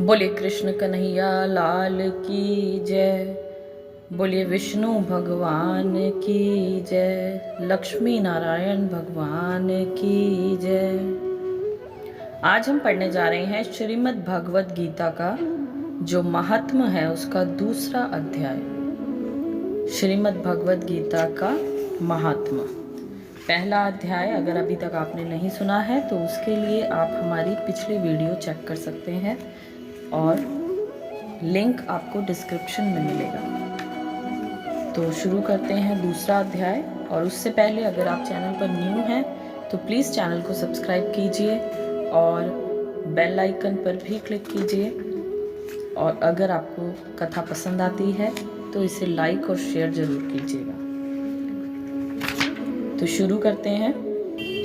बोले कृष्ण कन्हैया लाल की जय। बोलिए विष्णु भगवान की जय। लक्ष्मी नारायण भगवान की जय। आज हम पढ़ने जा रहे हैं श्रीमद् भगवद गीता का जो महात्म्य है उसका दूसरा अध्याय। श्रीमद् भगवद गीता का महात्म्य पहला अध्याय अगर अभी तक आपने नहीं सुना है तो उसके लिए आप हमारी पिछली वीडियो चेक कर सकते हैं और लिंक आपको डिस्क्रिप्शन में मिलेगा। तो शुरू करते हैं दूसरा अध्याय। और उससे पहले अगर आप चैनल पर न्यू हैं तो प्लीज़ चैनल को सब्सक्राइब कीजिए और बेल आइकन पर भी क्लिक कीजिए। और अगर आपको कथा पसंद आती है तो इसे लाइक और शेयर ज़रूर कीजिएगा। तो शुरू करते हैं।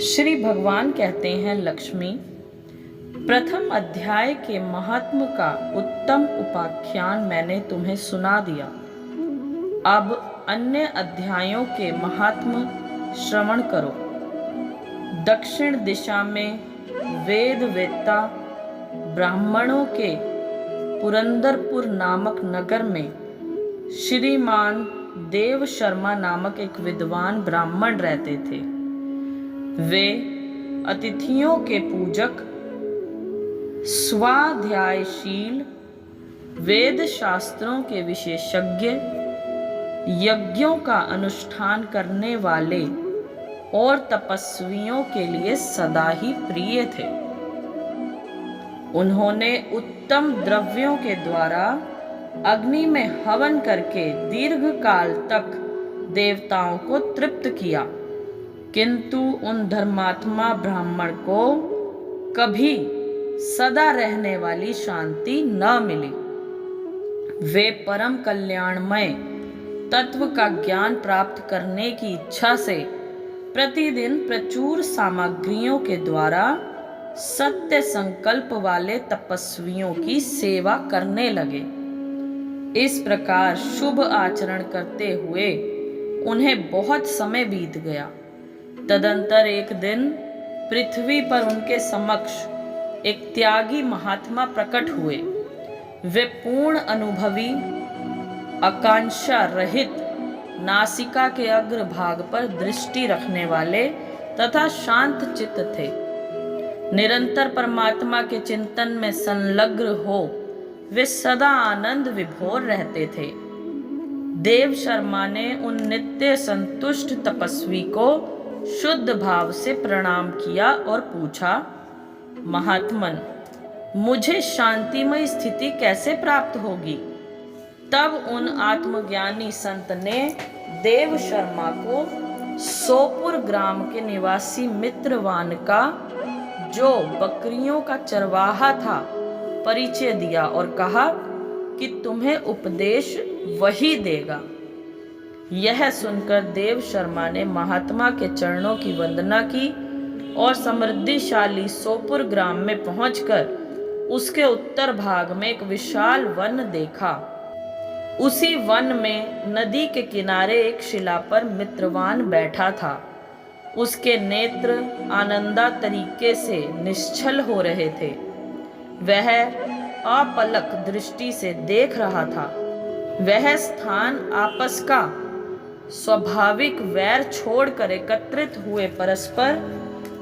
श्री भगवान कहते हैं, लक्ष्मी, प्रथम अध्याय के महात्म्य का उत्तम उपाख्यान मैंने तुम्हें सुना दिया। अब अन्य अध्यायों के महात्म्य श्रवण करो। दक्षिण दिशा में वेद वेत्ता ब्राह्मणों के पुरंदरपुर नामक नगर में श्रीमान देव शर्मा नामक एक विद्वान ब्राह्मण रहते थे। वे अतिथियों के पूजक, स्वाध्यायशील, वेद शास्त्रों के विशेषज्ञ, यज्ञों का अनुष्ठान करने वाले और तपस्वियों के लिए सदा ही प्रिय थे। उन्होंने उत्तम द्रव्यों के द्वारा अग्नि में हवन करके दीर्घ काल तक देवताओं को तृप्त किया, किंतु उन धर्मात्मा ब्राह्मण को कभी सदा रहने वाली शांति न मिली। वे परम कल्याणमय तत्व का ज्ञान प्राप्त करने की इच्छा से प्रतिदिन प्रचुर सामग्रियों के द्वारा सत्य संकल्प वाले तपस्वियों की सेवा करने लगे। इस प्रकार शुभ आचरण करते हुए उन्हें बहुत समय बीत गया। तदंतर एक दिन पृथ्वी पर उनके समक्ष एक त्यागी महात्मा प्रकट हुए। वे पूर्ण अनुभवी, आकांक्षा रहित, नासिका के अग्र भाग पर दृष्टि रखने वाले तथा शांत चित्त थे। निरंतर परमात्मा के चिंतन में संलग्न हो वे सदा आनंद विभोर रहते थे। देव शर्मा ने उन नित्य संतुष्ट तपस्वी को शुद्ध भाव से प्रणाम किया और पूछा, महात्मन, मुझे शांतिमय स्थिति कैसे प्राप्त होगी? तब उन आत्मज्ञानी संत ने देव शर्मा को सोपुर ग्राम के निवासी मित्रवान का, जो बकरियों का चरवाहा था, परिचय दिया और कहा कि तुम्हें उपदेश वही देगा। यह सुनकर देव शर्मा ने महात्मा के चरणों की वंदना की और समृद्धिशाली सोपुर ग्राम में पहुंचकर उसके उत्तर भाग में एक विशाल वन देखा। उसी वन में नदी के किनारे एक शिला पर मित्रवान बैठा था। उसके नेत्र आनंदा तरीके से निश्चल हो रहे थे। वह अपलक दृष्टि से देख रहा था। वह स्थान आपस का स्वाभाविक वैर छोड़कर एकत्रित हुए परस्पर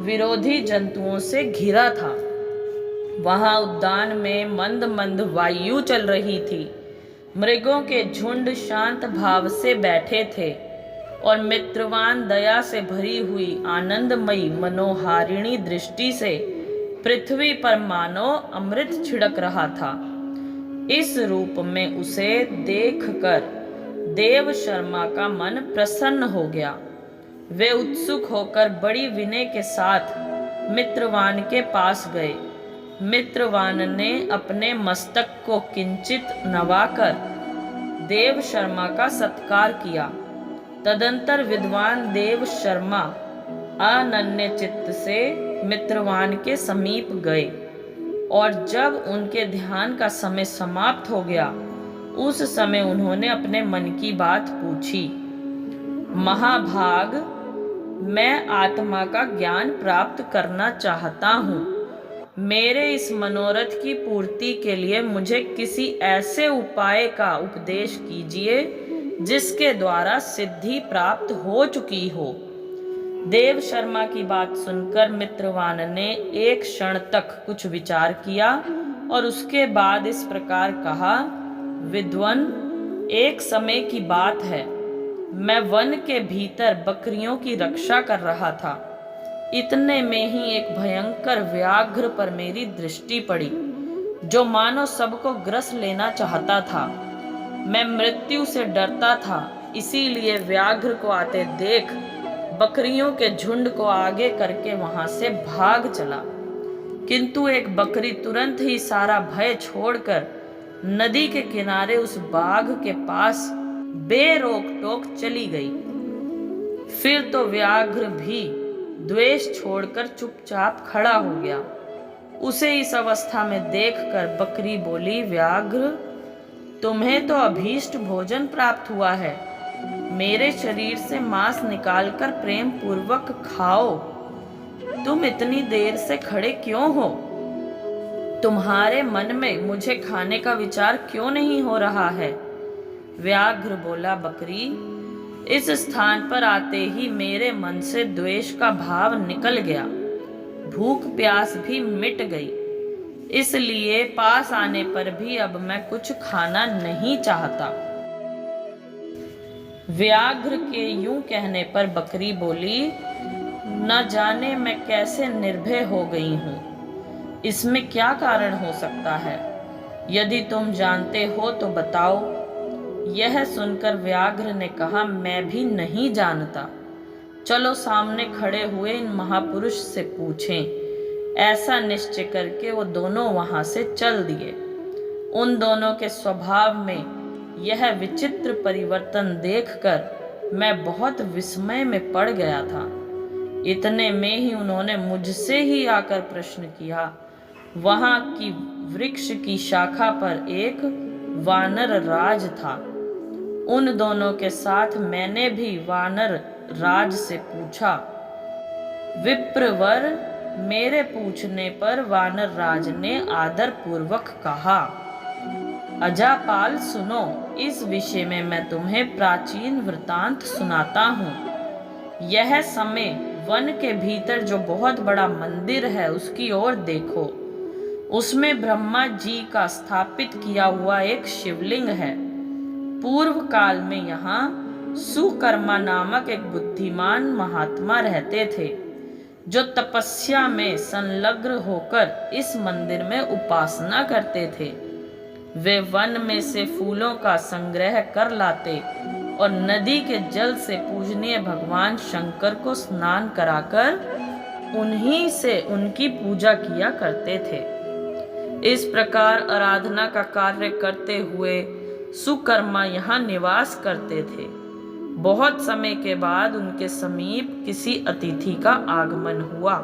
विरोधी जंतुओं से घिरा था। वहां उद्यान में मंद मंद वायु चल रही थी। मृगों के झुंड शांत भाव से बैठे थे और मित्रवान दया से भरी हुई आनंदमयी मनोहारिणी दृष्टि से पृथ्वी पर मानो अमृत छिड़क रहा था। इस रूप में उसे देखकर देव शर्मा का मन प्रसन्न हो गया। वे उत्सुक होकर बड़ी विनय के साथ मित्रवान के पास गए। मित्रवान ने अपने मस्तक को किंचित नवाकर देव शर्मा का सत्कार किया। तदंतर विद्वान देव शर्मा अनन्य चित्त से मित्रवान के समीप गए और जब उनके ध्यान का समय समाप्त हो गया उस समय उन्होंने अपने मन की बात पूछी। महाभाग, मैं आत्मा का ज्ञान प्राप्त करना चाहता हूँ। मेरे इस मनोरथ की पूर्ति के लिए मुझे किसी ऐसे उपाय का उपदेश कीजिए जिसके द्वारा सिद्धि प्राप्त हो चुकी हो। देव शर्मा की बात सुनकर मित्रवान ने एक क्षण तक कुछ विचार किया और उसके बाद इस प्रकार कहा, विद्वन, एक समय की बात है, मैं वन के भीतर बकरियों की रक्षा कर रहा था। इतने में ही एक भयंकर व्याघ्र पर मेरी दृष्टि पड़ी, जो मानो सबको ग्रस लेना चाहता था। मैं मृत्यु से डरता था, इसीलिए व्याघ्र को आते देख बकरियों के झुंड को आगे करके वहां से भाग चला। किंतु एक बकरी तुरंत ही सारा भय छोड़कर नदी के किनारे उस बाघ के पास बेरोक टोक चली गई। फिर तो व्याघ्र भी द्वेष छोड़कर चुपचाप खड़ा हो गया। उसे इस अवस्था में देखकर बकरी बोली, व्याघ्र, तुम्हें तो अभीष्ट भोजन प्राप्त हुआ है। मेरे शरीर से मांस निकालकर प्रेम पूर्वक खाओ। तुम इतनी देर से खड़े क्यों हो? तुम्हारे मन में मुझे खाने का विचार क्यों नहीं हो रहा है? व्याघ्र बोला, बकरी, इस स्थान पर आते ही मेरे मन से द्वेष का भाव निकल गया, भूख प्यास भी मिट गई, इसलिए पास आने पर भी अब मैं कुछ खाना नहीं चाहता। व्याघ्र के यूं कहने पर बकरी बोली, न जाने मैं कैसे निर्भय हो गई हूँ। इसमें क्या कारण हो सकता है? यदि तुम जानते हो तो बताओ। यह सुनकर व्याघ्र ने कहा, मैं भी नहीं जानता। चलो सामने खड़े हुए इन महापुरुष से पूछें। ऐसा निश्चय करके वो दोनों वहां से चल दिए। उन दोनों के स्वभाव में यह विचित्र परिवर्तन देखकर मैं बहुत विस्मय में पड़ गया था। इतने में ही उन्होंने मुझसे ही आकर प्रश्न किया। वहां की वृक्ष की शाखा पर एक वानर राज था। उन दोनों के साथ मैंने भी वानर राज से पूछा। विप्रवर, मेरे पूछने पर वानर राज ने आदर पूर्वक कहा, अजापाल सुनो, इस विषय में मैं तुम्हें प्राचीन वृतांत सुनाता हूँ। यह समय वन के भीतर जो बहुत बड़ा मंदिर है उसकी ओर देखो। उसमें ब्रह्मा जी का स्थापित किया हुआ एक शिवलिंग है। पूर्व काल में यहाँ सुकर्मा नामक एक बुद्धिमान महात्मा रहते थे, जो तपस्या में संलग्न होकर इस मंदिर में उपासना करते थे। वे वन में से फूलों का संग्रह कर लाते और नदी के जल से पूजनीय भगवान शंकर को स्नान कराकर उन्हीं से उनकी पूजा किया करते थे। इस प्रकार आराधना का कार्य करते हुए सुकर्मा यहाँ निवास करते थे। बहुत समय के बाद उनके समीप किसी अतिथि का आगमन हुआ।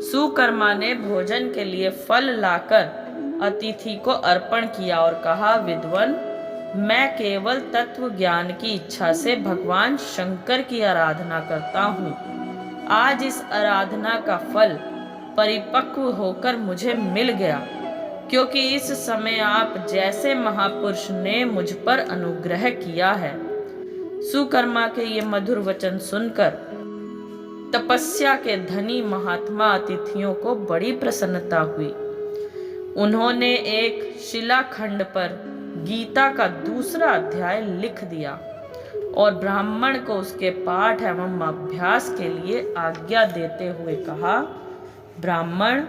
सुकर्मा ने भोजन के लिए फल लाकर अतिथि को अर्पण किया और कहा, विद्वन, मैं केवल तत्व ज्ञान की इच्छा से भगवान शंकर की आराधना करता हूँ। आज इस आराधना का फल परिपक्व होकर मुझे मिल गया, क्योंकि इस समय आप जैसे महापुरुष ने मुझ पर अनुग्रह किया है। सुकर्मा के ये मधुर वचन सुनकर तपस्या के धनी महात्मा अतिथियों को बड़ी प्रसन्नता हुई। उन्होंने एक शिलाखंड पर गीता का दूसरा अध्याय लिख दिया और ब्राह्मण को उसके पाठ एवं अभ्यास के लिए आज्ञा देते हुए कहा, ब्राह्मण,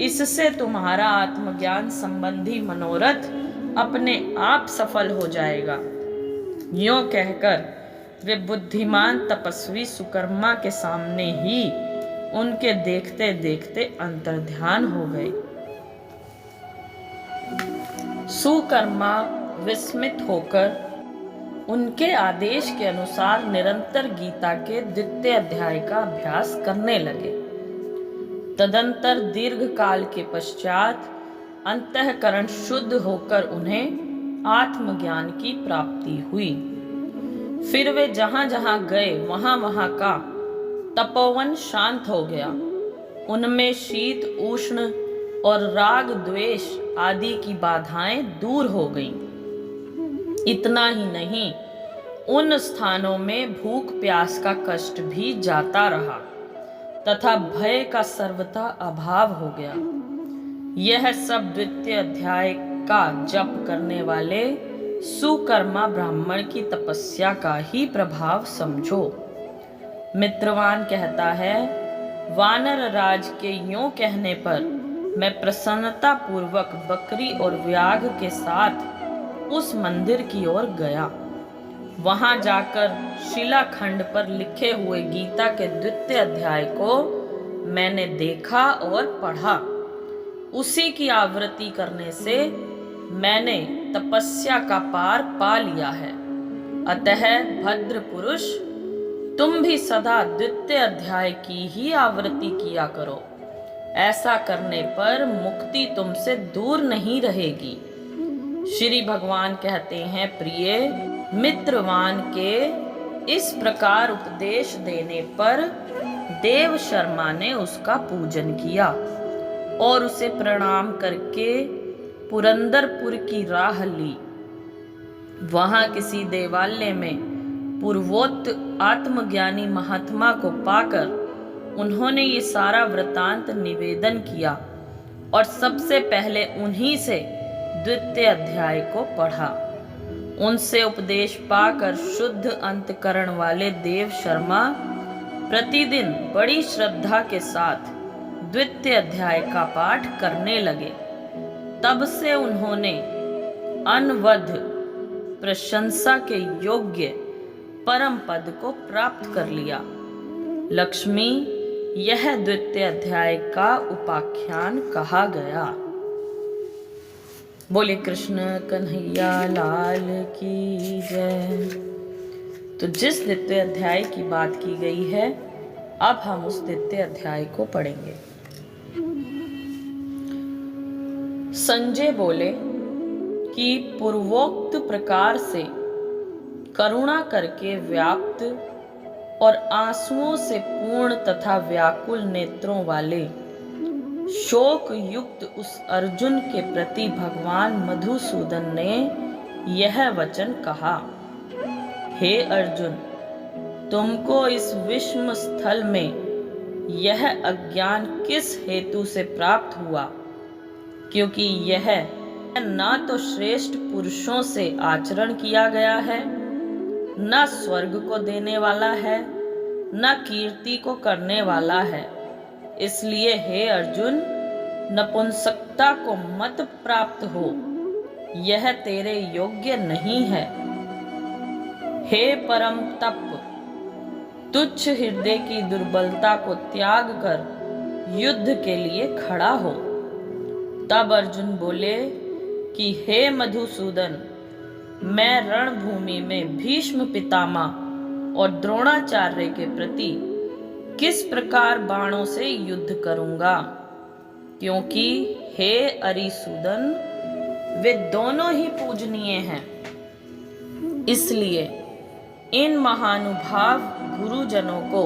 इससे तुम्हारा आत्मज्ञान संबंधी मनोरथ अपने आप सफल हो जाएगा। यों कहकर वे बुद्धिमान तपस्वी सुकर्मा के सामने ही उनके देखते देखते अंतर्ध्यान हो गए। सुकर्मा विस्मित होकर उनके आदेश के अनुसार निरंतर गीता के द्वितीय अध्याय का अभ्यास करने लगे। तदंतर दीर्घ काल के पश्चात अंतःकरण शुद्ध होकर उन्हें आत्मज्ञान की प्राप्ति हुई। फिर वे जहां जहां गए वहां वहां का तपोवन शांत हो गया। उनमें शीत उष्ण और राग द्वेष आदि की बाधाएं दूर हो गईं। इतना ही नहीं, उन स्थानों में भूख प्यास का कष्ट भी जाता रहा तथा भय का सर्वथा अभाव हो गया। यह सब द्वितीय अध्याय का जप करने वाले सुकर्मा ब्राह्मण की तपस्या का ही प्रभाव समझो। मित्रवान कहता है, वानर राज के यूं कहने पर मैं प्रसन्नता पूर्वक बकरी और व्याघ्र के साथ उस मंदिर की ओर गया। वहां जाकर शिलाखंड पर लिखे हुए गीता के द्वितीय अध्याय को मैंने देखा और पढ़ा। उसी की आवृत्ति करने से मैंने तपस्या का पार पा लिया है। अतः भद्र पुरुष, तुम भी सदा द्वितीय अध्याय की ही आवृत्ति किया करो। ऐसा करने पर मुक्ति तुमसे दूर नहीं रहेगी। श्री भगवान कहते हैं, प्रिय मित्रवान के इस प्रकार उपदेश देने पर देव शर्मा ने उसका पूजन किया और उसे प्रणाम करके पुरंदरपुर की राह ली। वहां किसी देवालय में पूर्वोक्त आत्मज्ञानी महात्मा को पाकर उन्होंने ये सारा वृतांत निवेदन किया और सबसे पहले उन्हीं से द्वितीय अध्याय को पढ़ा। उनसे उपदेश पाकर शुद्ध अंतकरण वाले देव शर्मा प्रतिदिन बड़ी श्रद्धा के साथ द्वितीय अध्याय का पाठ करने लगे। तब से उन्होंने अनवध प्रशंसा के योग्य परम पद को प्राप्त कर लिया। लक्ष्मी, यह द्वितीय अध्याय का उपाख्यान कहा गया। बोले कृष्ण कन्हैया लाल की जय। तो जिस द्वितीय अध्याय की बात की गई है, अब हम उस द्वितीय अध्याय को पढ़ेंगे। संजय बोले कि पूर्वोक्त प्रकार से करुणा करके व्याप्त और आंसुओं से पूर्ण तथा व्याकुल नेत्रों वाले शोक युक्त उस अर्जुन के प्रति भगवान मधुसूदन ने यह वचन कहा, हे अर्जुन, तुमको इस विषम स्थल में यह अज्ञान किस हेतु से प्राप्त हुआ? क्योंकि यह ना तो श्रेष्ठ पुरुषों से आचरण किया गया है, न स्वर्ग को देने वाला है, न कीर्ति को करने वाला है। इसलिए हे अर्जुन, नपुंसकता को मत प्राप्त हो, यह तेरे योग्य नहीं है। हे परम तप, तुच्छ हृदय की दुर्बलता को त्याग कर युद्ध के लिए खड़ा हो। तब अर्जुन बोले कि हे मधुसूदन, मैं रणभूमि में भीष्म पितामह और द्रोणाचार्य के प्रति किस प्रकार बाणों से युद्ध करूंगा? क्योंकि हे अरिसूदन, वे दोनों ही पूजनीय हैं। इसलिए इन महानुभाव गुरुजनों को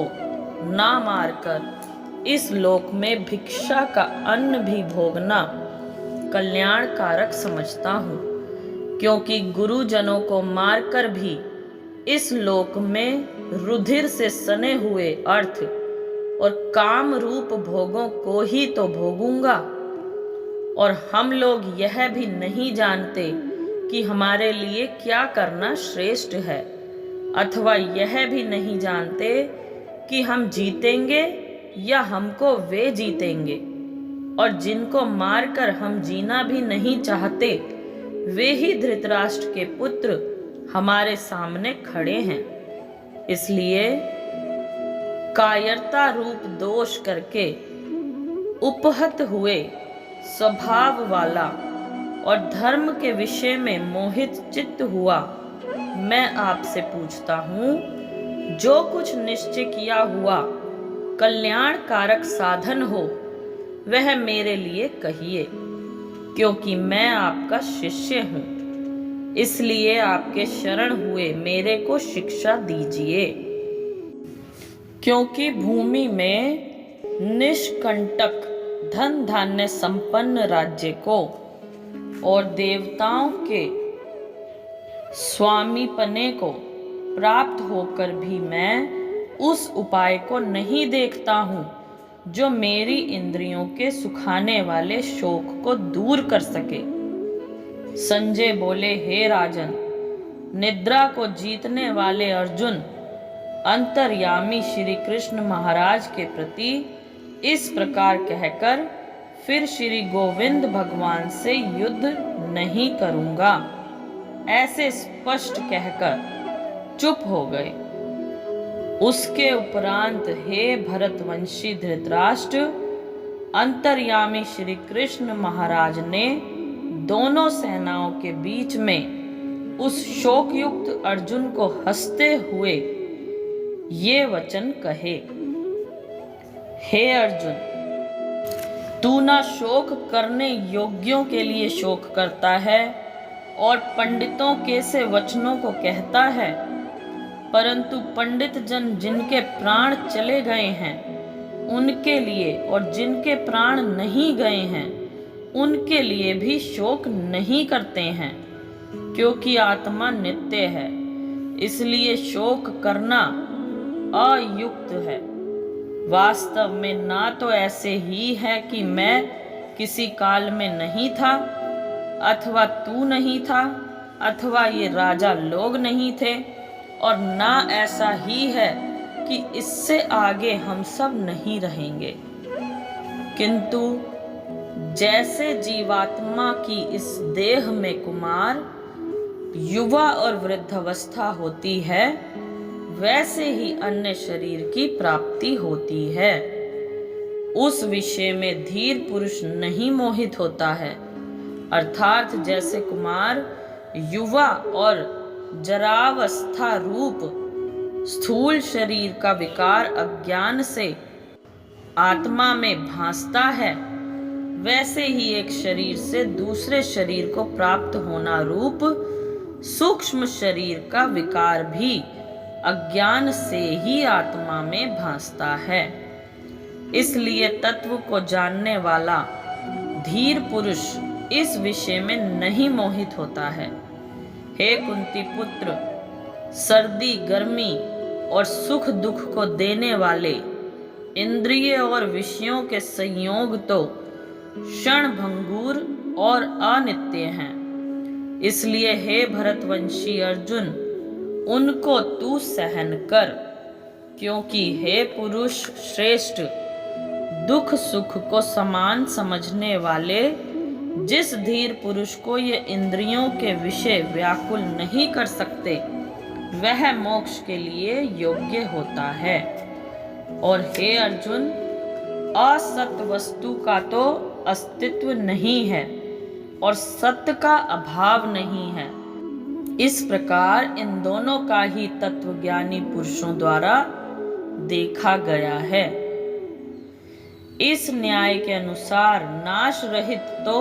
ना मारकर इस लोक में भिक्षा का अन्न भी भोगना कल्याणकारक समझता हूँ। क्योंकि गुरुजनों को मारकर भी इस लोक में रुधिर से सने हुए अर्थ और काम रूप भोगों को ही तो भोगूंगा। और हम लोग यह भी नहीं जानते कि हमारे लिए क्या करना श्रेष्ठ है, अथवा यह भी नहीं जानते कि हम जीतेंगे या हमको वे जीतेंगे। और जिनको मारकर हम जीना भी नहीं चाहते, वे ही धृतराष्ट्र के पुत्र हमारे सामने खड़े हैं। इसलिए कायरता रूप दोष करके उपहत हुए स्वभाव वाला और धर्म के विषय में मोहित चित्त हुआ मैं आपसे पूछता हूँ, जो कुछ निश्चय किया हुआ कल्याणकारक साधन हो वह मेरे लिए कहिए, क्योंकि मैं आपका शिष्य हूँ। इसलिए आपके शरण हुए मेरे को शिक्षा दीजिए। क्योंकि भूमि में निष्कंटक धन धान्य संपन्न राज्य को और देवताओं के स्वामीपने को प्राप्त होकर भी मैं उस उपाय को नहीं देखता हूँ जो मेरी इंद्रियों के सुखाने वाले शोक को दूर कर सके। संजय बोले, हे राजन, निद्रा को जीतने वाले अर्जुन अंतर्यामी श्री कृष्ण महाराज के प्रति इस प्रकार कहकर फिर श्री गोविंद भगवान से युद्ध नहीं करूंगा, ऐसे स्पष्ट कहकर चुप हो गए। उसके उपरांत हे भरतवंशी धृतराष्ट्र, अंतर्यामी श्री कृष्ण महाराज ने दोनों सेनाओं के बीच में उस शोकयुक्त अर्जुन को हंसते हुए ये वचन कहे, हे अर्जुन, तू ना शोक करने योग्यों के लिए शोक करता है और पंडितों के से वचनों को कहता है, परंतु पंडित जन जिनके प्राण चले गए हैं उनके लिए और जिनके प्राण नहीं गए हैं उनके लिए भी शोक नहीं करते हैं, क्योंकि आत्मा नित्य है, इसलिए शोक करना अयुक्त है। वास्तव में ना तो ऐसे ही है कि मैं किसी काल में नहीं था, अथवा तू नहीं था, अथवा ये राजा लोग नहीं थे, और ना ऐसा ही है कि इससे आगे हम सब नहीं रहेंगे। किंतु जैसे जीवात्मा की इस देह में कुमार, युवा और वृद्धावस्था होती है, वैसे ही अन्य शरीर की प्राप्ति होती है। उस विषय में धीर पुरुष नहीं मोहित होता है, अर्थात जैसे कुमार युवा और जरावस्था रूप स्थूल शरीर का विकार अज्ञान से आत्मा में भासता है, वैसे ही एक शरीर से दूसरे शरीर को प्राप्त होना रूप सूक्ष्म शरीर का विकार भी अज्ञान से ही आत्मा में भासता है। इसलिए तत्व को जानने वाला धीर पुरुष इस विषय में नहीं मोहित होता है। हे कुंती पुत्र, सर्दी गर्मी और सुख दुख को देने वाले इंद्रिय और विषयों के संयोग तो क्षणभंगुर और अनित्य हैं। इसलिए हे भरतवंशी अर्जुन, उनको तू सहन कर, क्योंकि हे पुरुष श्रेष्ठ, दुख सुख को समान समझने वाले जिस धीर पुरुष को ये इंद्रियों के विषय व्याकुल नहीं कर सकते, वह मोक्ष के लिए योग्य होता है। और हे अर्जुन, असत वस्तु का तो अस्तित्व नहीं है और सत्य का अभाव नहीं है। इस प्रकार इन दोनों का ही तत्वज्ञानी पुरुषों द्वारा देखा गया है। इस न्याय के अनुसार नाश रहित तो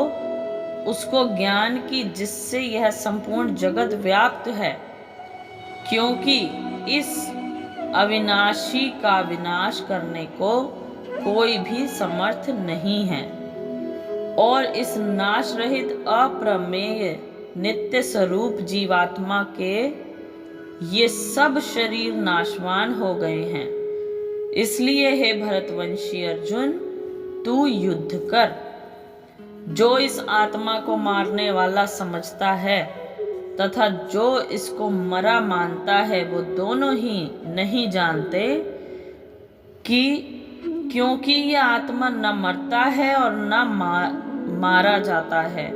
उसको ज्ञान की जिससे यह संपूर्ण जगत व्याप्त है, क्योंकि इस अविनाशी का विनाश करने को कोई भी समर्थ नहीं है। और इस नाश रहित अप्रमेय नित्य स्वरूप जीवात्मा के ये सब शरीर नाशवान हो गए हैं। इसलिए हे भरतवंशी अर्जुन, तू युद्ध कर। जो इस आत्मा को मारने वाला समझता है तथा जो इसको मरा मानता है, वो दोनों ही नहीं जानते कि क्योंकि यह आत्मा न मरता है और न मारा जाता है।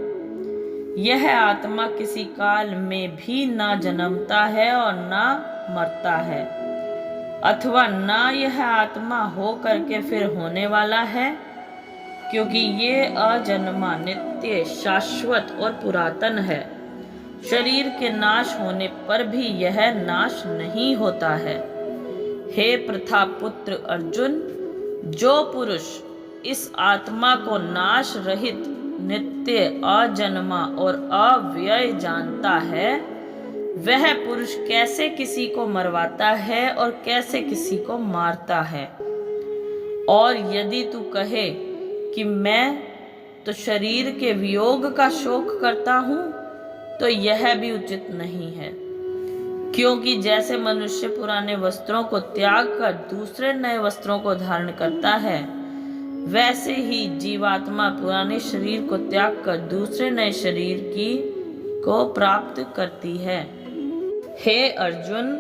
यह आत्मा किसी काल में भी न जन्मता है और न मरता है, अथवा न यह आत्मा हो करके फिर होने वाला है, क्योंकि ये अजन्मा नित्य शाश्वत और पुरातन है। शरीर के नाश होने पर भी यह नाश नहीं होता है। हे प्रथा पुत्र अर्जुन, जो पुरुष इस आत्मा को नाश रहित नित्य अजन्मा और अव्यय जानता है, वह पुरुष कैसे किसी को मरवाता है और कैसे किसी को मारता है। और यदि तू कहे कि मैं तो शरीर के वियोग का शोक करता हूँ, तो यह भी उचित नहीं है। क्योंकि जैसे मनुष्य पुराने वस्त्रों को त्याग कर दूसरे नए वस्त्रों को धारण करता है, वैसे ही जीवात्मा पुराने शरीर को त्याग कर दूसरे नए शरीर को प्राप्त करती है। हे अर्जुन,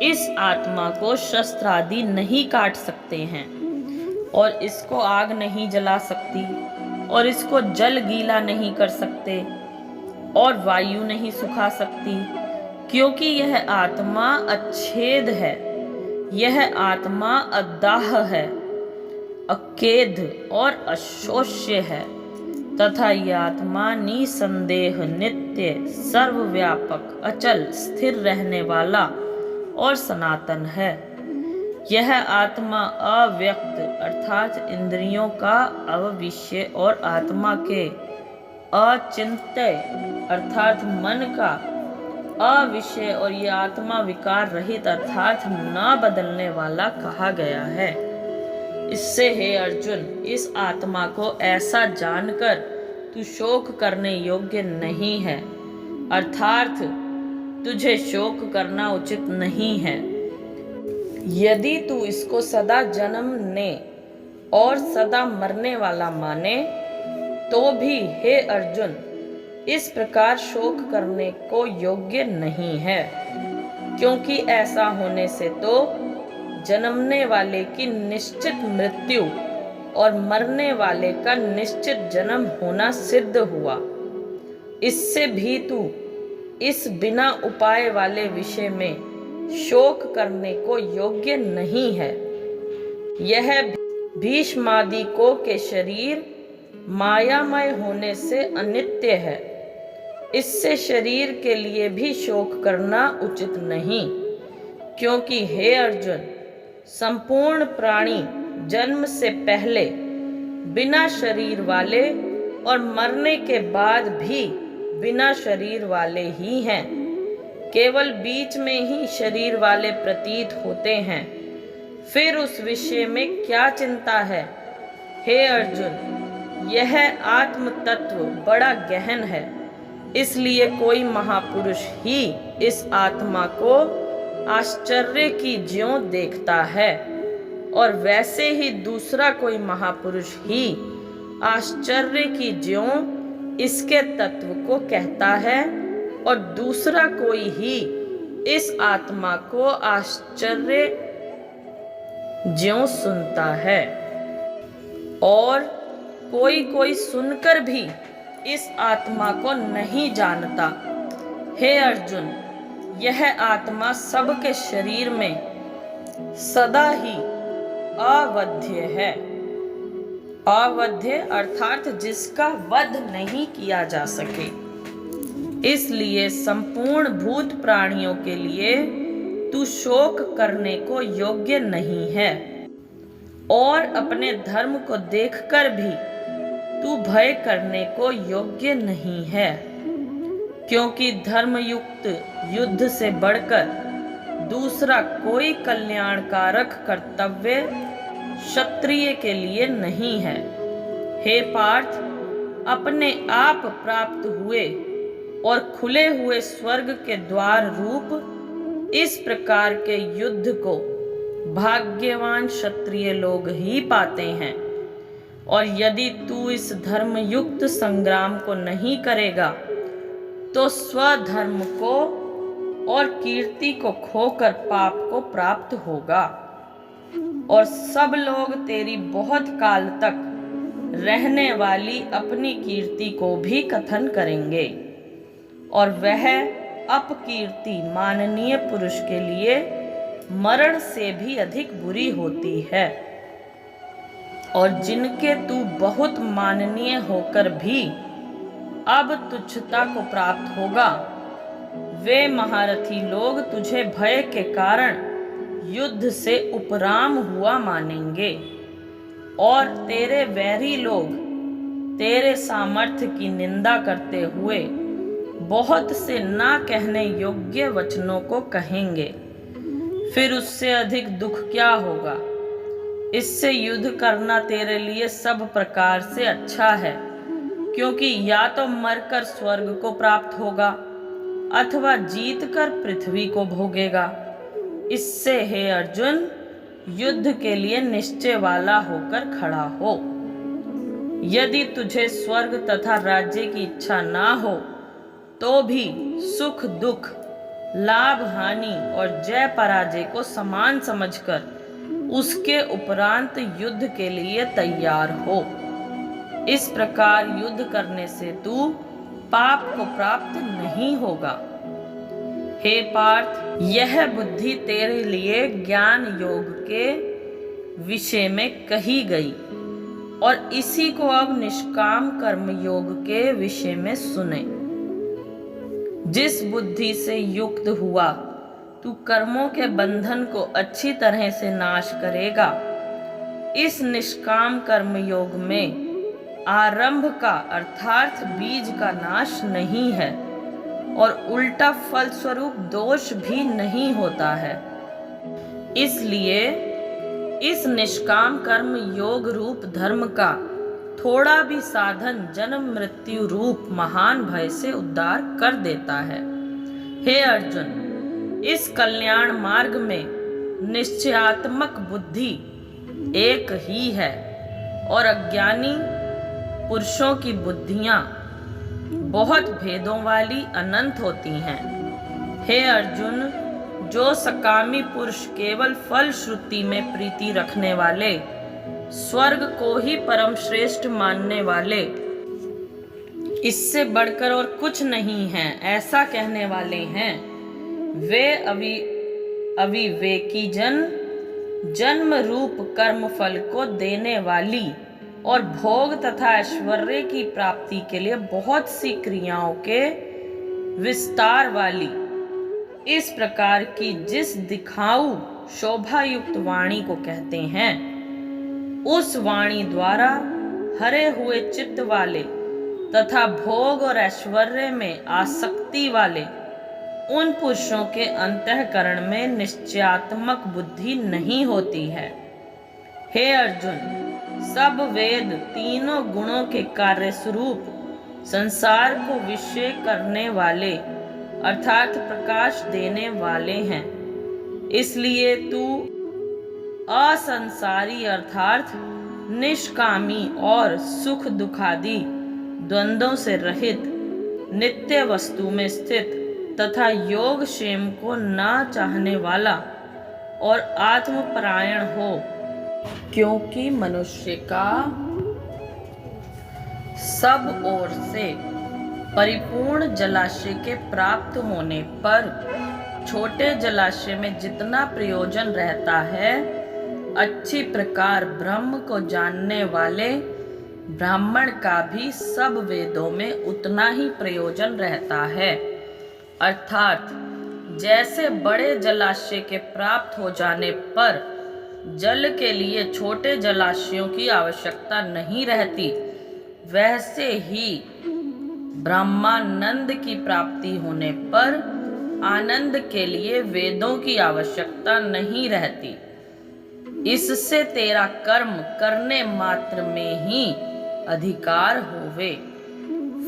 इस आत्मा को शस्त्र आदि नहीं काट सकते हैं, और इसको आग नहीं जला सकती, और इसको जल गीला नहीं कर सकते, और वायु नहीं सुखा सकती, क्योंकि यह आत्मा अच्छेद है, यह आत्मा अदाह है, अकेद और अशोष्य है, तथा यह आत्मा निसंदेह नित्य सर्वव्यापक अचल स्थिर रहने वाला और सनातन है। यह आत्मा अव्यक्त अर्थात इंद्रियों का अविषय और आत्मा के अचिंत्य अर्थात मन का अविषय, और यह आत्मा विकार रहित अर्थात न बदलने वाला कहा गया है। इससे हे अर्जुन, इस आत्मा को ऐसा जानकर तू शोक करने योग्य नहीं है, अर्थात तुझे शोक करना उचित नहीं है। यदि तू इसको सदा जन्मने और सदा मरने वाला माने, तो भी हे अर्जुन, इस प्रकार शोक करने को योग्य नहीं है, क्योंकि ऐसा होने से तो जन्मने वाले की निश्चित मृत्यु और मरने वाले का निश्चित जन्म होना सिद्ध हुआ। इससे भी तू इस बिना उपाय वाले विषय में शोक करने को योग्य नहीं है। यह भीष्मादिकों के शरीर मायामय होने से अनित्य है, इससे शरीर के लिए भी शोक करना उचित नहीं, क्योंकि हे अर्जुन, संपूर्ण प्राणी जन्म से पहले बिना शरीर वाले और मरने के बाद भी बिना शरीर वाले ही हैं। केवल बीच में ही शरीर वाले प्रतीत होते हैं, फिर उस विषय में क्या चिंता है। हे अर्जुन, यह आत्म तत्व बड़ा गहन है, इसलिए कोई महापुरुष ही इस आत्मा को आश्चर्य की ज्यों देखता है, और वैसे ही दूसरा कोई महापुरुष ही आश्चर्य की ज्यों इसके तत्व को कहता है, और दूसरा कोई ही इस आत्मा को आश्चर्य ज्यों सुनता है, और कोई कोई सुनकर भी इस आत्मा को नहीं जानता। हे अर्जुन, यह आत्मा सबके शरीर में सदा ही अवध्य है। अवध्य अर्थात जिसका वध नहीं किया जा सके। इसलिए संपूर्ण भूत प्राणियों के लिए तू शोक करने को योग्य नहीं है, और अपने धर्म को देखकर भी तू भय करने को योग्य नहीं है, क्योंकि धर्मयुक्त युद्ध से बढ़कर दूसरा कोई कल्याणकारक कर्तव्य क्षत्रिय के लिए नहीं है। हे पार्थ, अपने आप प्राप्त हुए और खुले हुए स्वर्ग के द्वार रूप इस प्रकार के युद्ध को भाग्यवान क्षत्रिय लोग ही पाते हैं, और यदि तू इस धर्मयुक्त संग्राम को नहीं करेगा, तो स्वधर्म को और कीर्ति को खोकर पाप को प्राप्त होगा, और सब लोग तेरी बहुत काल तक रहने वाली अपनी कीर्ति को भी कथन करेंगे, और वह अपकीर्ति माननीय पुरुष के लिए मरण से भी अधिक बुरी होती है। और जिनके तू बहुत माननीय होकर भी अब तुच्छता को प्राप्त होगा, वे महारथी लोग तुझे भय के कारण युद्ध से उपराम हुआ मानेंगे, और तेरे वैरी लोग तेरे सामर्थ्य की निंदा करते हुए बहुत से ना कहने योग्य वचनों को कहेंगे। फिर उससे अधिक दुख क्या होगा। इससे युद्ध करना तेरे लिए सब प्रकार से अच्छा है, क्योंकि या तो मरकर स्वर्ग को प्राप्त होगा अथवा जीतकर पृथ्वी को भोगेगा। इससे हे अर्जुन, युद्ध के लिए निश्चय वाला होकर खड़ा हो। यदि तुझे स्वर्ग तथा राज्य की इच्छा ना हो तो भी सुख दुख, लाभ हानि और जय पराजय को समान समझकर उसके उपरांत युद्ध के लिए तैयार हो। इस प्रकार युद्ध करने से तू पाप को प्राप्त नहीं होगा। हे पार्थ, यह बुद्धि तेरे लिए ज्ञान योग के विषय में कही गई और इसी को अब निष्काम कर्म योग के विषय में सुने। जिस बुद्धि से युक्त हुआ तू कर्मों के बंधन को अच्छी तरह से नाश करेगा। इस निष्काम कर्म योग में आरंभ का अर्थात बीज का नाश नहीं है और उल्टा फलस्वरूप दोष भी नहीं होता है। इसलिए इस निष्काम कर्म योग रूप धर्म का थोड़ा भी साधन जन्म मृत्यु रूप महान भय से उद्धार कर देता है। हे अर्जुन, इस कल्याण मार्ग में निश्चयात्मक बुद्धि एक ही है और अज्ञानी पुरुषों की बुद्धियां बहुत भेदों वाली अनंत होती हैं। हे अर्जुन, जो सकामी पुरुष केवल फल श्रुति में प्रीति रखने वाले, स्वर्ग को ही परम श्रेष्ठ मानने वाले, इससे बढ़कर और कुछ नहीं है ऐसा कहने वाले हैं, वे अविवेकी जन्म रूप कर्म फल को देने वाली और भोग तथा ऐश्वर्य की प्राप्ति के लिए बहुत सी क्रियाओं के विस्तार वाली इस प्रकार की जिस दिखाऊ शोभा युक्त वाणी को कहते हैं, उस वाणी द्वारा हरे हुए चित्त वाले तथा भोग और ऐश्वर्य में आसक्ति वाले उन पुरुषों के अंतःकरण में निश्चयात्मक बुद्धि नहीं होती है। हे अर्जुन, सब वेद तीनों गुणों के कार्य स्वरूप संसार को विषय करने वाले अर्थात प्रकाश देने वाले हैं। इसलिए तू असंसारी अर्थात निष्कामी और सुख दुखादि द्वंद्वों से रहित नित्य वस्तु में स्थित तथा योग क्षेम को ना चाहने वाला और आत्मपरायण हो, क्योंकि मनुष्य का सब ओर से परिपूर्ण जलाशय के प्राप्त होने पर छोटे जलाशय में जितना प्रयोजन रहता है, अच्छी प्रकार ब्रह्म को जानने वाले ब्राह्मण का भी सब वेदों में उतना ही प्रयोजन रहता है। अर्थात जैसे बड़े जलाशय के प्राप्त हो जाने पर जल के लिए छोटे जलाशयों की आवश्यकता नहीं रहती, वैसे ही ब्रह्मानंद की प्राप्ति होने पर आनंद के लिए वेदों की आवश्यकता नहीं रहती। इससे तेरा कर्म करने मात्र में ही अधिकार होवे,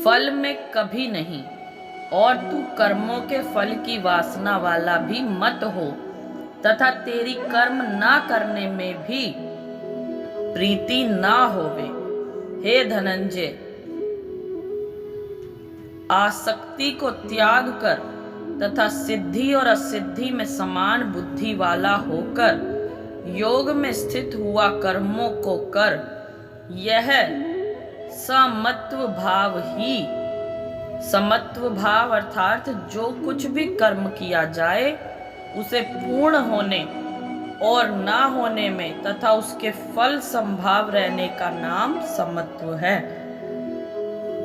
फल में कभी नहीं, और तू कर्मों के फल की वासना वाला भी मत हो तथा तेरी कर्म ना करने में भी प्रीति ना होवे। हे धनंजय, आसक्ति को त्याग कर तथा सिद्धि और असिद्धि में समान बुद्धि वाला होकर योग में स्थित हुआ कर्मों को कर। यह समत्व भाव अर्थात जो कुछ भी कर्म किया जाए उसे पूर्ण होने और ना होने में तथा उसके फल संभाव रहने का नाम समत्व है।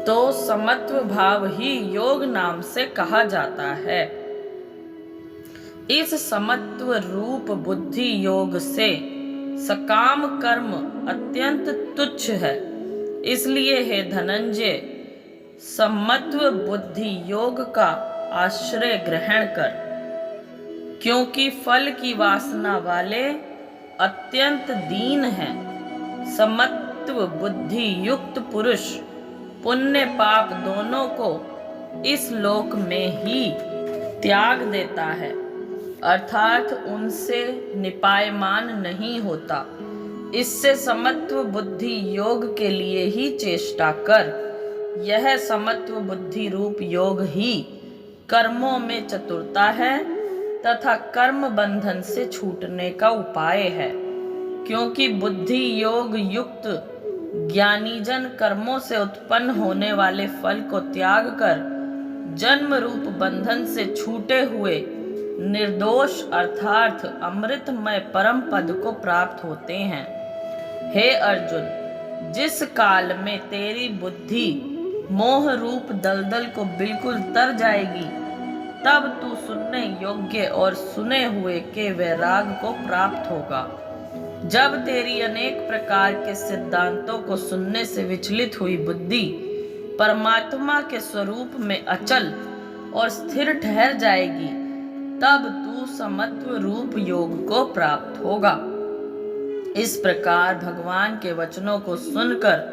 तो समत्व भाव ही योग नाम से कहा जाता है। इस समत्व रूप बुद्धि योग से सकाम कर्म अत्यंत तुच्छ है। इसलिए हे धनंजय, समत्व बुद्धि योग का आश्रय ग्रहण कर, क्योंकि फल की वासना वाले अत्यंत दीन है। समत्व बुद्धि युक्त पुरुष पुण्य पाप दोनों को इस लोक में ही त्याग देता है, अर्थात उनसे निपायमान नहीं होता। इससे समत्व बुद्धि योग के लिए ही चेष्टा कर। यह समत्व बुद्धि रूप योग ही कर्मों में चतुरता है तथा कर्म बंधन से छूटने का उपाय है, क्योंकि बुद्धि योग युक्त ज्ञानी जन कर्मों से उत्पन्न होने वाले फल को त्याग कर जन्म रूप बंधन से छूटे हुए निर्दोष अर्थात अमृतमय परम पद को प्राप्त होते हैं। हे अर्जुन, जिस काल में तेरी बुद्धि मोह रूप दलदल को बिल्कुल तर जाएगी, तब तू सुनने योग्य और सुने हुए के वैराग को प्राप्त होगा। जब तेरी अनेक प्रकार के सिद्धांतों को सुनने से विचलित हुई बुद्धि परमात्मा के स्वरूप में अचल और स्थिर ठहर जाएगी, तब तू समत्व रूप योग को प्राप्त होगा। इस प्रकार भगवान के वचनों को सुनकर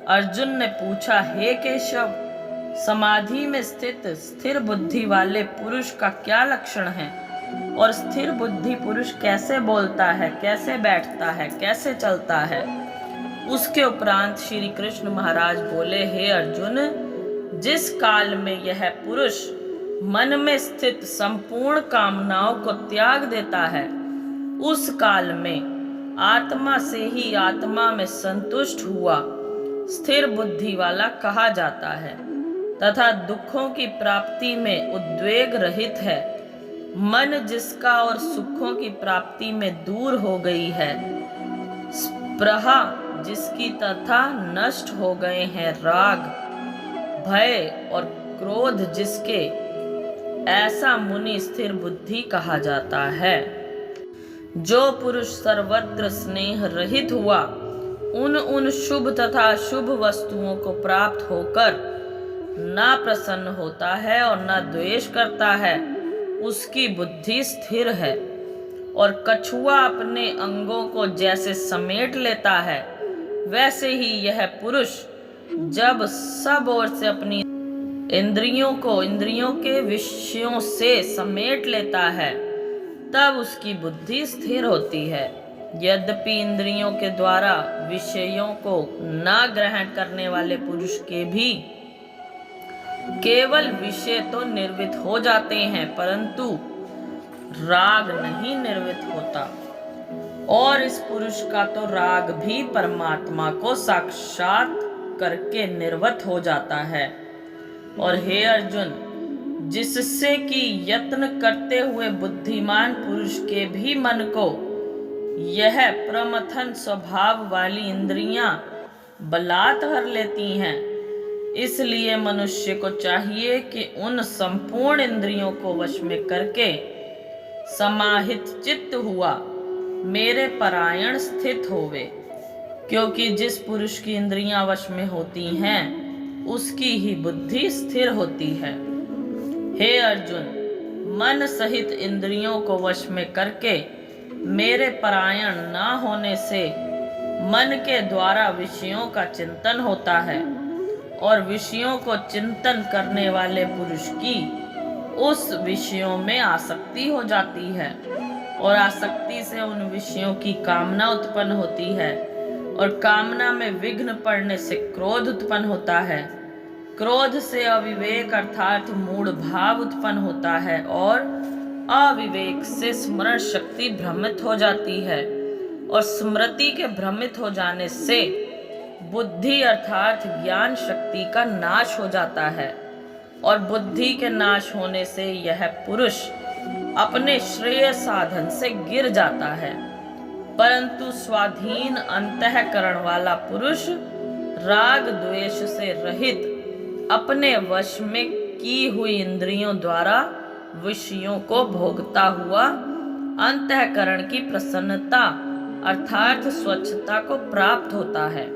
अर्जुन ने पूछा, हे केशव, समाधि में स्थित स्थिर बुद्धि वाले पुरुष का क्या लक्षण है और स्थिर बुद्धि पुरुष कैसे बोलता है, कैसे बैठता है, कैसे चलता है। उसके उपरांत श्री कृष्ण महाराज बोले, हे अर्जुन, जिस काल में यह पुरुष मन में स्थित संपूर्ण कामनाओं को त्याग देता है, उस काल में आत्मा से ही आत्मा में संतुष्ट हुआ स्थिर बुद्धि वाला कहा जाता है तथा दुखों की प्राप्ति में उद्वेग रहित है। मन जिसका और सुखों की प्राप्ति में दूर हो गई है, स्पृहा जिसकी तथा नष्ट हो गए हैं राग, भय और क्रोध जिसके, ऐसा मुनि स्थिर बुद्धि कहा जाता है। जो पुरुष सर्वत्र स्नेह रहित हुआ उन शुभ तथा अशुभ वस्तुओं को प्राप्त होकर ना प्रसन्न होता है और ना द्वेष करता है, उसकी बुद्धि स्थिर है। और कछुआ अपने अंगों को जैसे समेट लेता है, वैसे ही यह पुरुष जब सब ओर से अपनी इंद्रियों के विषयों से समेट लेता है, तब उसकी बुद्धि स्थिर होती है। यद्यपि इंद्रियों के द्वारा विषयों को न ग्रहण करने वाले पुरुष के भी केवल विषय तो निर्वित हो जाते हैं, परंतु राग नहीं निर्वित होता। और इस पुरुष का तो राग भी परमात्मा को साक्षात करके निर्वत हो जाता है। और हे अर्जुन, जिससे कि यत्न करते हुए बुद्धिमान पुरुष के भी मन को यह प्रमथन स्वभाव वाली इंद्रियां बलात् हर लेती हैं, इसलिए मनुष्य को चाहिए कि उन संपूर्ण इंद्रियों को वश में करके समाहित चित्त हुआ मेरे परायण स्थित होवे, क्योंकि जिस पुरुष की इंद्रियां वश में होती हैं, उसकी ही बुद्धि स्थिर होती है। हे अर्जुन, मन सहित इंद्रियों को वश में करके मेरे परायण न होने से मन के द्वारा विषयों का चिंतन होता है, और विषयों को चिंतन करने वाले पुरुष की उस विषयों में आसक्ति हो जाती है, और आसक्ति से उन विषयों की कामना उत्पन्न होती है, और कामना में विघ्न पड़ने से क्रोध उत्पन्न होता है। क्रोध से अविवेक अर्थात मूढ़ भाव उत्पन्न होता है, और अविवेक से स्मरण शक्ति भ्रमित हो जाती है, और स्मृति के भ्रमित हो जाने से बुद्धि अर्थात ज्ञान शक्ति का नाश हो जाता है, और बुद्धि के नाश होने से यह पुरुष अपने श्रेय साधन से गिर जाता है। परंतु स्वाधीन अंतःकरण वाला पुरुष राग द्वेष से रहित अपने वश में की हुई इंद्रियों द्वारा विषयों को भोगता हुआ अंतःकरण की प्रसन्नता अर्थात स्वच्छता को प्राप्त होता है।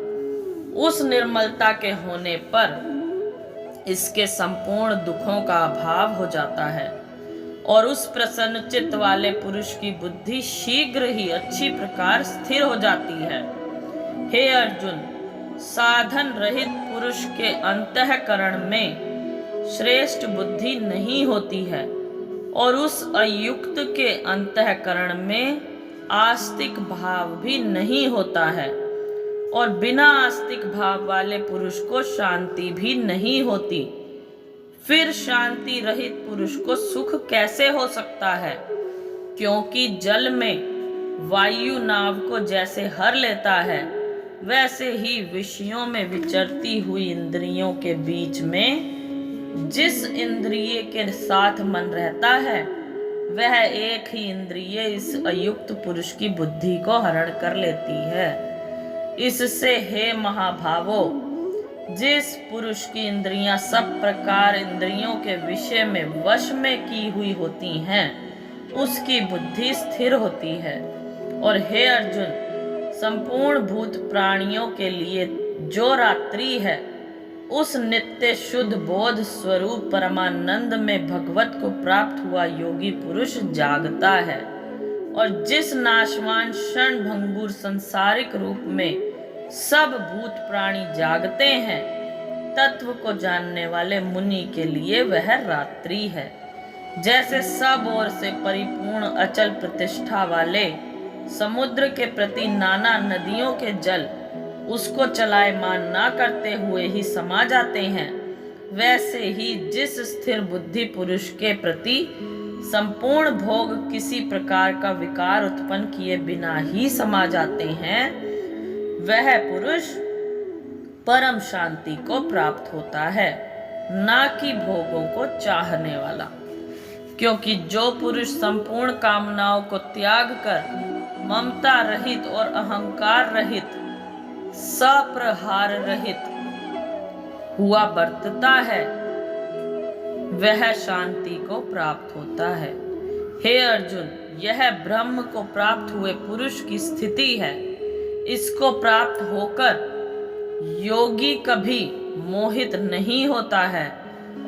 उस निर्मलता के होने पर इसके संपूर्ण दुखों का अभाव हो जाता है, और उस प्रसन्न चित्त वाले पुरुष की बुद्धि शीघ्र ही अच्छी प्रकार स्थिर हो जाती है। हे अर्जुन, साधन रहित पुरुष के अंतःकरण में श्रेष्ठ बुद्धि नहीं होती है और उस अयुक्त के अंतःकरण में आस्तिक भाव भी नहीं होता है, और बिना आस्तिक भाव वाले पुरुष को शांति भी नहीं होती। फिर शांति रहित पुरुष को सुख कैसे हो सकता है? क्योंकि जल में वायु नाव को जैसे हर लेता है, वैसे ही विषयों में विचरती हुई इंद्रियों के बीच में जिस इंद्रिय के साथ मन रहता है, वह एक ही इंद्रिय इस अयुक्त पुरुष की बुद्धि को हरण कर लेती है। इससे हे महाभावो, जिस पुरुष की इंद्रियां सब प्रकार इंद्रियों के विषय में वश में की हुई होती हैं, उसकी बुद्धि स्थिर होती है। और हे अर्जुन, संपूर्ण भूत प्राणियों के लिए जो रात्रि है, उस नित्य शुद्ध बोध स्वरूप परमानंद में भगवत को प्राप्त हुआ योगी पुरुष जागता है। और जिस नाशवान क्षण भंगुर संसारिक रूप में सब भूत प्राणी जागते हैं, तत्व को जानने वाले मुनि के लिए वह रात्रि है। जैसे सब ओर से परिपूर्ण अचल प्रतिष्ठा वाले समुद्र के प्रति नाना नदियों के जल उसको चलायमान ना करते हुए ही समा जाते हैं, वैसे ही जिस स्थिर बुद्धि पुरुष के प्रति संपूर्ण भोग किसी प्रकार का विकार उत्पन्न किए बिना ही समा जाते हैं, वह पुरुष परम शांति को प्राप्त होता है, ना कि भोगों को चाहने वाला। क्योंकि जो पुरुष संपूर्ण कामनाओं को त्याग कर ममता रहित और अहंकार रहित, सप्रहार रहित हुआ बरतता है, वह शांति को प्राप्त होता है। हे अर्जुन, यह ब्रह्म को प्राप्त हुए पुरुष की स्थिति है। इसको प्राप्त होकर योगी कभी मोहित नहीं होता है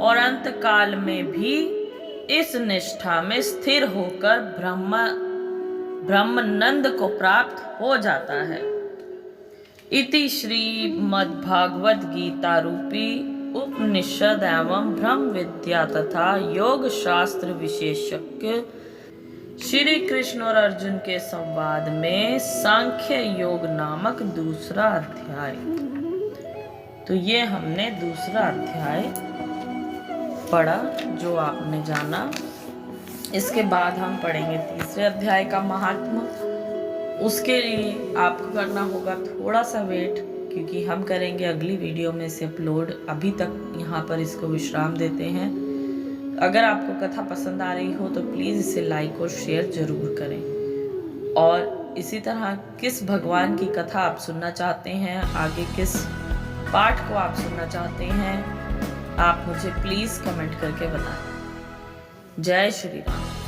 और अंत काल में भी इस निष्ठा में स्थिर होकर ब्रह्मानंद को प्राप्त हो जाता है। इति श्रीमद्भागवत गीता रूपी उपनिषद एवं ब्रह्म विद्या तथा योग शास्त्र विशेषज्ञ श्री कृष्ण और अर्जुन के संवाद में सांख्य योग नामक दूसरा अध्याय। तो ये हमने दूसरा अध्याय पढ़ा जो आपने जाना। इसके बाद हम पढ़ेंगे तीसरे अध्याय का महात्म। उसके लिए आपको करना होगा थोड़ा सा वेट, क्योंकि हम करेंगे अगली वीडियो में से अपलोड। अभी तक यहाँ पर इसको विश्राम देते हैं। अगर आपको कथा पसंद आ रही हो तो प्लीज़ इसे लाइक और शेयर ज़रूर करें। और इसी तरह किस भगवान की कथा आप सुनना चाहते हैं, आगे किस पाठ को आप सुनना चाहते हैं, आप मुझे प्लीज़ कमेंट करके बताएं। जय श्री राम।